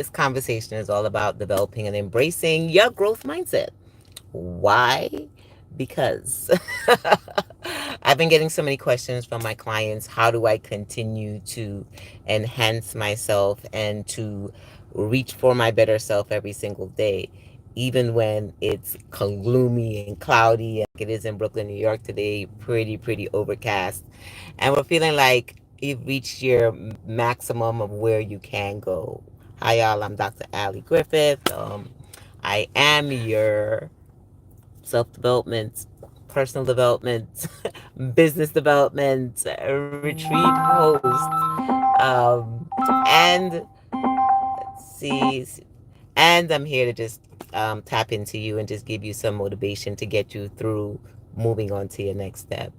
This conversation is all about developing and embracing your growth mindset. Why? Because I've been getting so many questions from my clients. How do I continue to enhance myself and to reach for my better self every single day, even when it's gloomy and cloudy, like it is in Brooklyn, New York today, pretty overcast, and we're feeling like you've reached your maximum of where you can go. Hi, y'all. I'm Dr. Ali Griffith. I am your self development, personal development, business development, retreat host. And let's see, and I'm here to just tap into you and just give you some motivation to get you through moving on to your next step.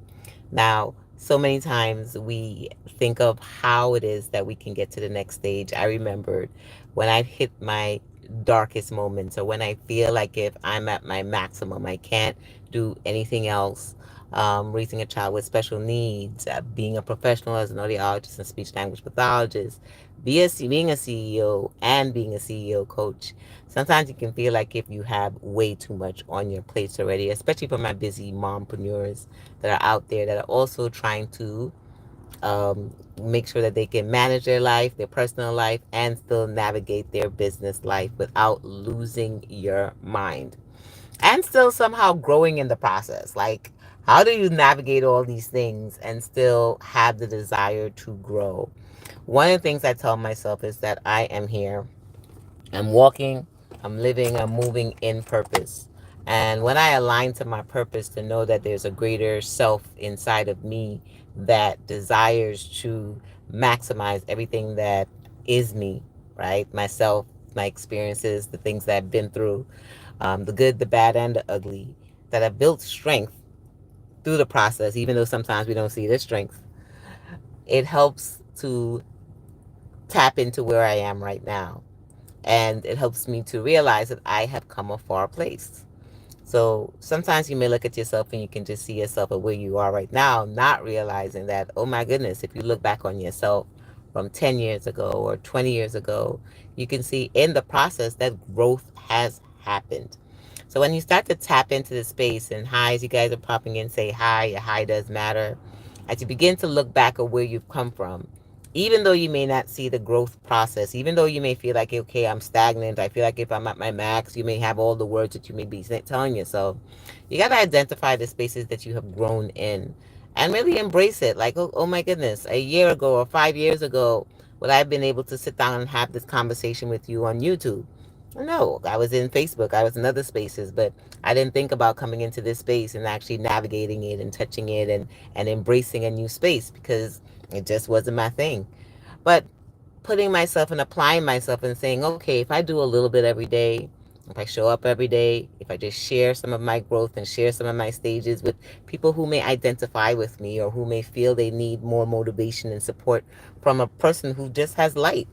Now, so many times we think of how it is that we can get to the next stage. I remembered when I hit my darkest moments, or when I feel like if I'm at my maximum, I can't do anything else. Raising a child with special needs, being a professional as an audiologist and speech language pathologist, being a CEO and being a CEO coach. Sometimes you can feel like if you have way too much on your plates already, especially for my busy mompreneurs that are out there that are also trying to make sure that they can manage their life, their personal life, and still navigate their business life without losing your mind and still somehow growing in the process. Like, how do you navigate all these things and still have the desire to grow? One of the things I tell myself is that I am here, I'm walking, I'm living, I'm moving in purpose. And when I align to my purpose, to know that there's a greater self inside of me that desires to maximize everything that is me, right? Myself, my experiences, the things that I've been through, the good, the bad, and the ugly, that have built strength through the process, even though sometimes we don't see the strength. It helps to tap into where I am right now. And it helps me to realize that I have come a far place. So sometimes you may look at yourself and you can just see yourself at where you are right now, not realizing that, oh my goodness, if you look back on yourself from 10 years ago or 20 years ago, you can see in the process that growth has happened. So when you start to tap into the space, and hi, as you guys are popping in, say hi, your hi does matter. As you begin to look back at where you've come from, even though you may not see the growth process, even though you may feel like, okay, I'm stagnant, I feel like if I'm at my max, you may have all the words that you may be telling yourself. You got to identify the spaces that you have grown in and really embrace it. Like, oh my goodness, a year ago or 5 years ago, would I have been able to sit down and have this conversation with you on YouTube? No, I was in Facebook, I was in other spaces, but I didn't think about coming into this space and actually navigating it and touching it and embracing a new space because it just wasn't my thing. But putting myself and applying myself and saying, okay, if I do a little bit every day, if I show up every day, if I just share some of my growth and share some of my stages with people who may identify with me or who may feel they need more motivation and support from a person who just has light,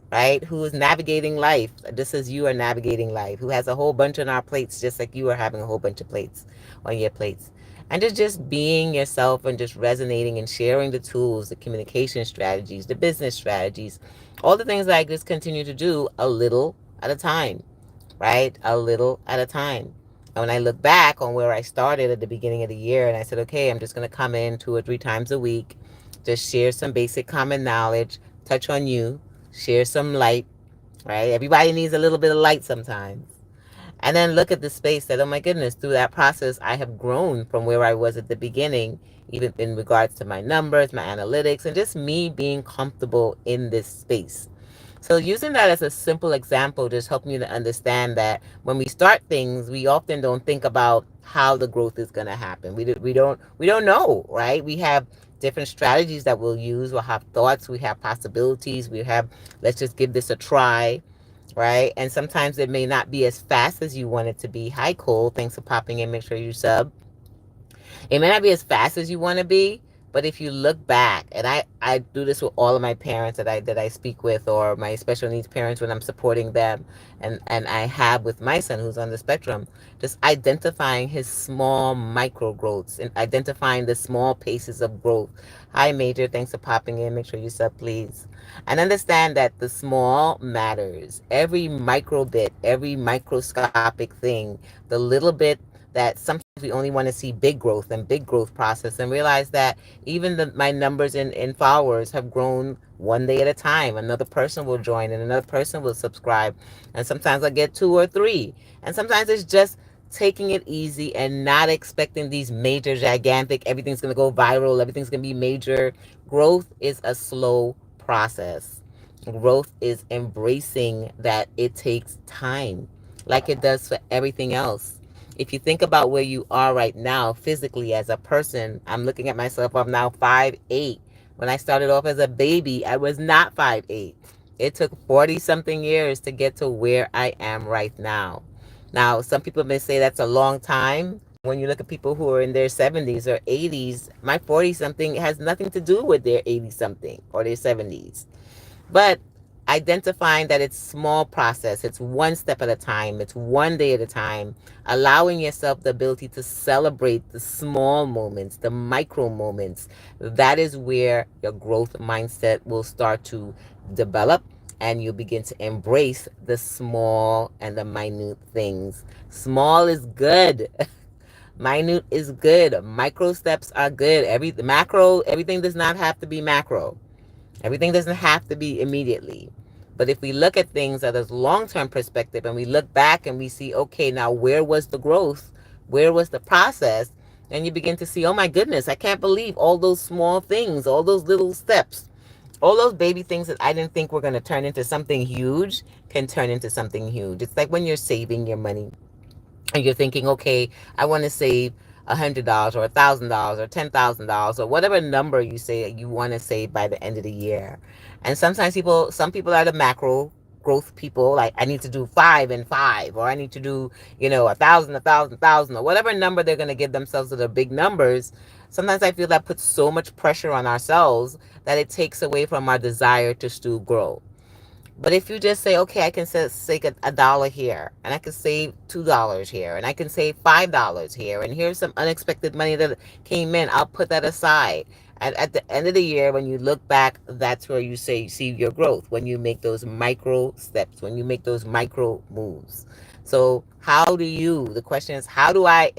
right? Who is navigating life just as you are navigating life, who has a whole bunch on our plates just like you are having a whole bunch of plates on your plates. And just being yourself and just resonating and sharing the tools, the communication strategies, the business strategies, all the things that I just continue to do a little at a time, right? A little at a time. And when I look back on where I started at the beginning of the year and I said, okay, I'm just going to come in 2 or 3 times a week, just share some basic common knowledge, touch on you, share some light, right? Everybody needs a little bit of light sometimes. And then look at the space that, oh my goodness, through that process, I have grown from where I was at the beginning, even in regards to my numbers, my analytics, and just me being comfortable in this space. So using that as a simple example just helped me to understand that when we start things, we often don't think about how the growth is going to happen. We don't know, right? We have different strategies that we'll use. We'll have thoughts, we have possibilities, we have, let's just give this a try, right? And sometimes it may not be as fast as you want it to be. Hi, Cole. Thanks for popping in. Make sure you sub. It may not be as fast as you want to be, But if you look back, and I do this with all of my parents that I speak with, or my special needs parents when I'm supporting them, and I have with my son who's on the spectrum, just identifying his small micro growths and identifying the small paces of growth. Hi, Major. Thanks for popping in. Make sure you sub, please. And understand that the small matters. Every micro bit, every microscopic thing, the little bit that sometimes we only want to see big growth and big growth process, and realize that even my numbers in followers have grown one day at a time. Another person will join and another person will subscribe. And sometimes I get two or three. And sometimes it's just taking it easy and not expecting these major, gigantic, everything's going to go viral, everything's going to be major. Growth is a slow process. Growth is embracing that it takes time, like it does for everything else. If you think about where you are right now physically as a person, I'm looking at myself, I'm now 5'8". When I started off as a baby, I was not 5'8". It took 40 something years to get to where I am right now. Now, some people may say that's a long time. When you look at people who are in their 70s or 80s, my 40 something has nothing to do with their 80 something or their 70s. But identifying that it's small process, it's one step at a time, it's one day at a time, allowing yourself the ability to celebrate the small moments, the micro moments. That is where your growth mindset will start to develop, and you begin to embrace the small and the minute things. Small is good. Minute is good. Micro steps are good. Everything does not have to be macro. Everything doesn't have to be immediately. But if we look at things at a long-term perspective and we look back and we see, okay, now where was the growth? Where was the process? And you begin to see, oh my goodness, I can't believe all those small things, all those little steps, all those baby things that I didn't think were going to turn into something huge can turn into something huge. It's like when you're saving your money and you're thinking, okay, I want to save $100 or $1,000 or $10,000 or whatever number you say you want to save by the end of the year. And sometimes some people are the macro growth people, like I need to do 5 and 5, or I need to do, 1,000, 1,000, 1,000, or whatever number they're going to give themselves to the big numbers. Sometimes I feel that puts so much pressure on ourselves that it takes away from our desire to still grow. But if you just say, okay, I can save a dollar here, and I can save $2 here, and I can save $5 here, and here's some unexpected money that came in, I'll put that aside. And at the end of the year, when you look back, that's where you see your growth, when you make those micro steps, when you make those micro moves. So the question is, how do I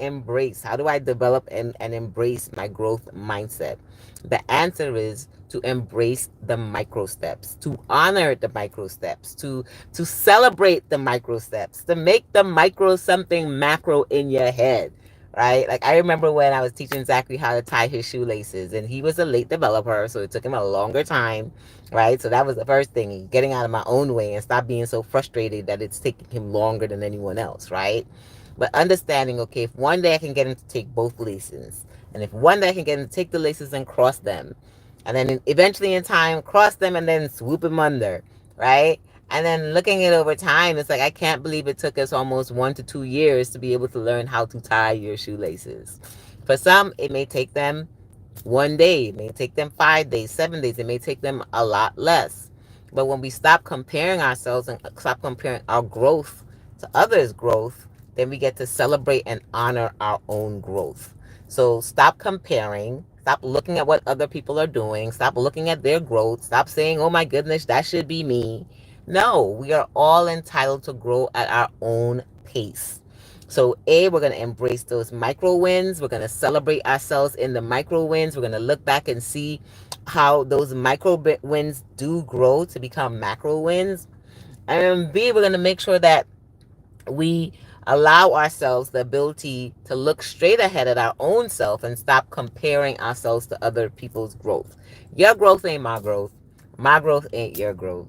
develop and embrace my growth mindset? The answer is to embrace the micro steps, to honor the micro steps, to celebrate the micro steps, to make the micro something macro in your head, right? Like I remember when I was teaching Zachary how to tie his shoelaces, and he was a late developer, so it took him a longer time, right? So that was the first thing, getting out of my own way and stop being so frustrated that it's taking him longer than anyone else, right? But understanding, okay, if one day I can get him to take both laces, and if one day I can get him to take the laces and cross them, and then eventually in time cross them and then swoop them under, right? And then looking at it over time, it's like I can't believe it took us almost 1 to 2 years to be able to learn how to tie your shoelaces. For some, it may take them one day, it may take them 5 days, 7 days, it may take them a lot less. But when we stop comparing ourselves and stop comparing our growth to others' growth, then we get to celebrate and honor our own growth. So stop comparing, stop looking at what other people are doing, stop looking at their growth, stop saying, oh my goodness, that should be me. No, we are all entitled to grow at our own pace. So, we're going to embrace those micro wins. We're going to celebrate ourselves in the micro wins. We're going to look back and see how those micro wins do grow to become macro wins. And B, we're going to make sure that we allow ourselves the ability to look straight ahead at our own self and stop comparing ourselves to other people's growth. Your growth ain't my growth. My growth ain't your growth.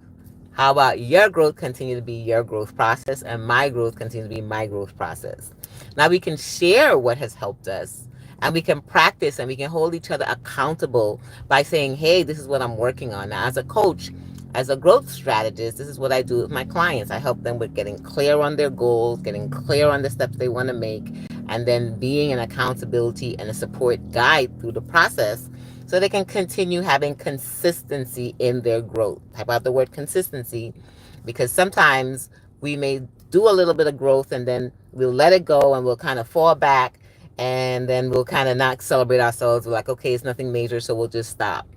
How about your growth continue to be your growth process and my growth continue to be my growth process? Now we can share what has helped us, and we can practice and we can hold each other accountable by saying, hey, this is what I'm working on. Now, as a coach, as a growth strategist, this is what I do with my clients. I help them with getting clear on their goals, getting clear on the steps they want to make, and then being an accountability and a support guide through the process so they can continue having consistency in their growth. How about the word consistency? Because sometimes we may do a little bit of growth and then we'll let it go and we'll kind of fall back, and then we'll kind of not celebrate ourselves. We're like, okay, it's nothing major, so we'll just stop.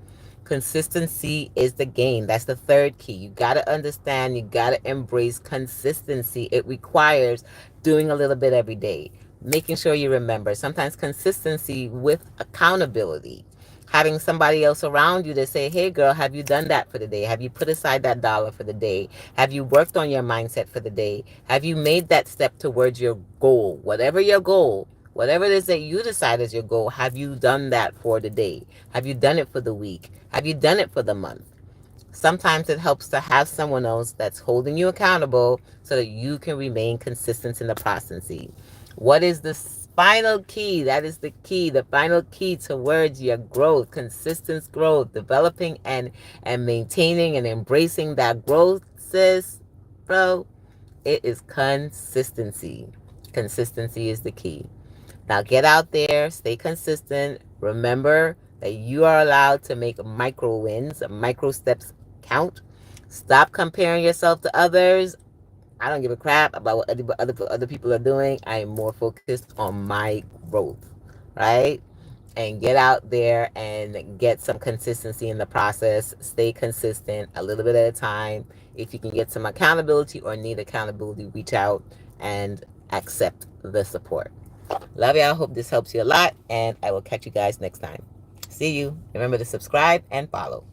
Consistency is the game. That's the third key. You got to understand, you got to embrace consistency. It requires doing a little bit every day, making sure you remember. Sometimes consistency with accountability. Having somebody else around you to say, hey girl, have you done that for the day? Have you put aside that dollar for the day? Have you worked on your mindset for the day? Have you made that step towards your goal? Whatever your goal, whatever it is that you decide is your goal, have you done that for the day? Have you done it for the week? Have you done it for the month? Sometimes it helps to have someone else that's holding you accountable so that you can remain consistent in the process. What is the final key? That is the key, the final key towards your growth, consistent growth, developing and maintaining and embracing that growth, sis, bro. It is consistency. Consistency is the key. Now get out there, stay consistent. Remember that you are allowed to make micro wins, micro steps count. Stop comparing yourself to others. I don't give a crap about what other people are doing. I am more focused on my growth, right? And get out there and get some consistency in the process. Stay consistent a little bit at a time. If you can get some accountability or need accountability, reach out and accept the support. Love y'all. Hope this helps you a lot, and I will catch you guys next time. See you. Remember to subscribe and follow.